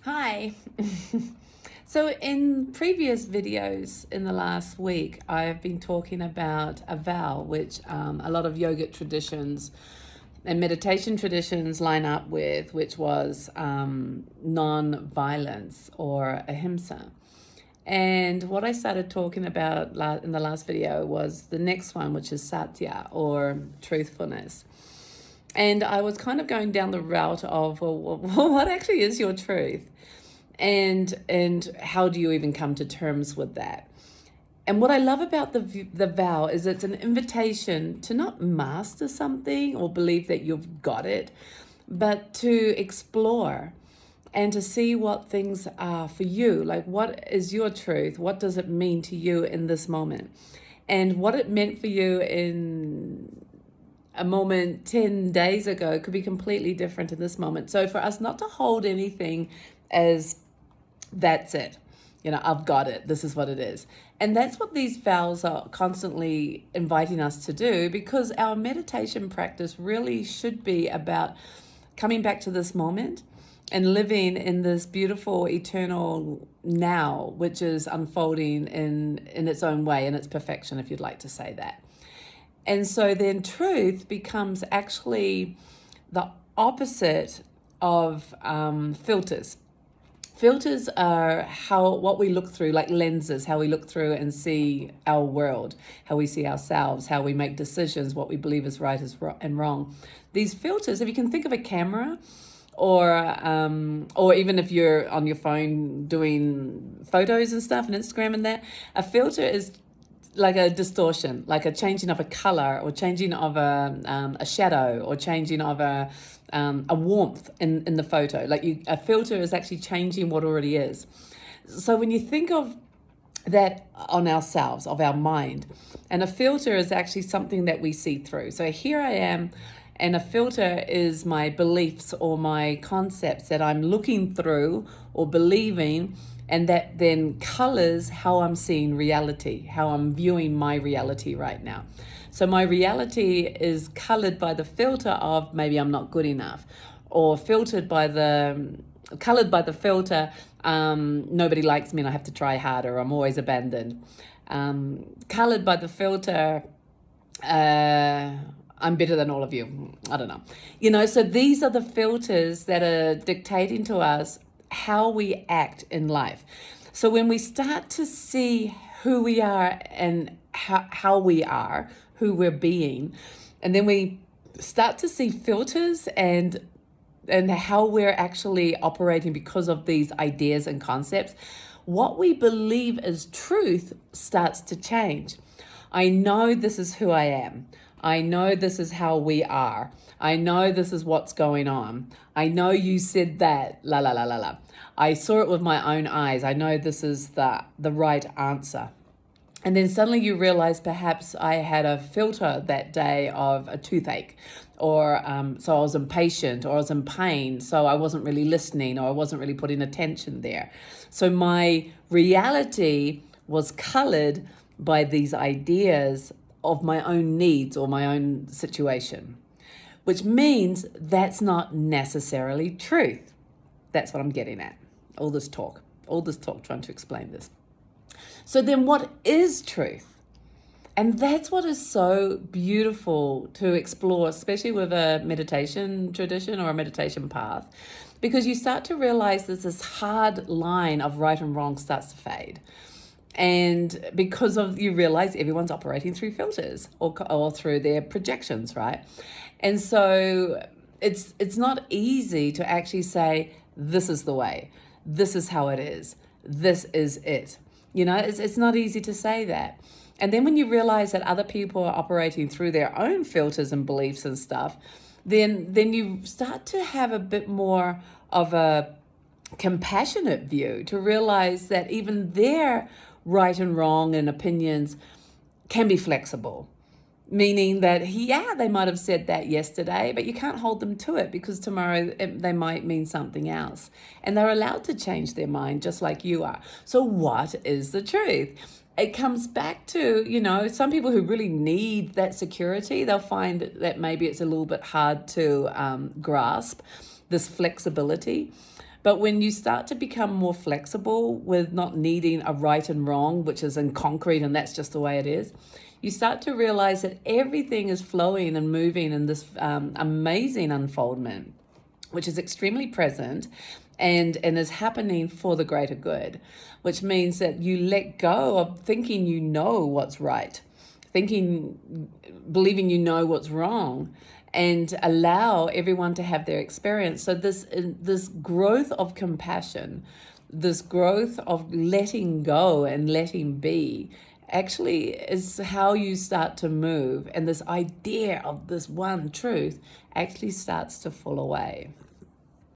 Hi. So in previous videos in the last week, I've been talking about a vow, which a lot of yogic traditions and meditation traditions line up with, which was non-violence or ahimsa. And what I started talking about in the last video was the next one, which is satya or truthfulness. And I was kind of going down the route of, well, what actually is your truth? And how do you even come to terms with that? And what I love about the vow is it's an invitation to not master something or believe that you've got it, but to explore and to see what things are for you. Like, what is your truth? What does it mean to you in this moment? And what it meant for you in a moment 10 days ago could be completely different in this moment. So for us not to hold anything as that's it, I've got it, this is what it is. And that's what these vows are constantly inviting us to do, because our meditation practice really should be about coming back to this moment and living in this beautiful eternal now, which is unfolding in its own way, in its perfection, if you'd like to say that. And so then truth becomes actually the opposite of filters. Filters are what we look through, like lenses, how we look through and see our world, how we see ourselves, how we make decisions, what we believe is right and wrong. These filters, if you can think of a camera, or even if you're on your phone doing photos and stuff and Instagram and that, a filter is like a distortion, like a changing of a color, or changing of a shadow, or changing of a warmth in the photo. A filter is actually changing what already is. So when you think of that on ourselves, of our mind, and a filter is actually something that we see through. So here I am, and a filter is my beliefs or my concepts that I'm looking through or believing, and that then colors how I'm seeing reality, how I'm viewing my reality right now. So my reality is colored by the filter of maybe I'm not good enough, or colored by the filter, nobody likes me and I have to try harder, I'm always abandoned. Colored by the filter, I'm better than all of you. I don't know. So these are the filters that are dictating to us how we act in life. So when we start to see who we are and how we are, who we're being, and then we start to see filters and how we're actually operating because of these ideas and concepts, what we believe as truth starts to change. I know this is who I am. I know this is how we are. I know this is what's going on. I know you said that, la la la la la. I saw it with my own eyes. I know this is the right answer. And then suddenly you realize perhaps I had a filter that day of a toothache, or so I was impatient, or I was in pain, so I wasn't really listening, or I wasn't really putting attention there. So my reality was colored by these ideas of my own needs or my own situation, which means that's not necessarily truth. That's what I'm getting at. All this talk trying to explain this. So then what is truth? And that's what is so beautiful to explore, especially with a meditation tradition or a meditation path, because you start to realize that this hard line of right and wrong starts to fade. And because you realize everyone's operating through filters or through their projections, right? And so it's not easy to actually say, this is the way, this is how it is, this is it. It's not easy to say that. And then when you realize that other people are operating through their own filters and beliefs and stuff, then you start to have a bit more of a compassionate view, to realize that even their right and wrong and opinions can be flexible. Meaning that, they might have said that yesterday, but you can't hold them to it, because tomorrow they might mean something else. And they're allowed to change their mind just like you are. So what is the truth? It comes back to, some people who really need that security, they'll find that maybe it's a little bit hard to grasp this flexibility. But when you start to become more flexible with not needing a right and wrong, which is in concrete and that's just the way it is, you start to realize that everything is flowing and moving in this amazing unfoldment, which is extremely present and is happening for the greater good, which means that you let go of thinking you know what's right, believing you know what's wrong, and allow everyone to have their experience. So this growth of compassion, this growth of letting go and letting be, actually is how you start to move, and this idea of this one truth actually starts to fall away.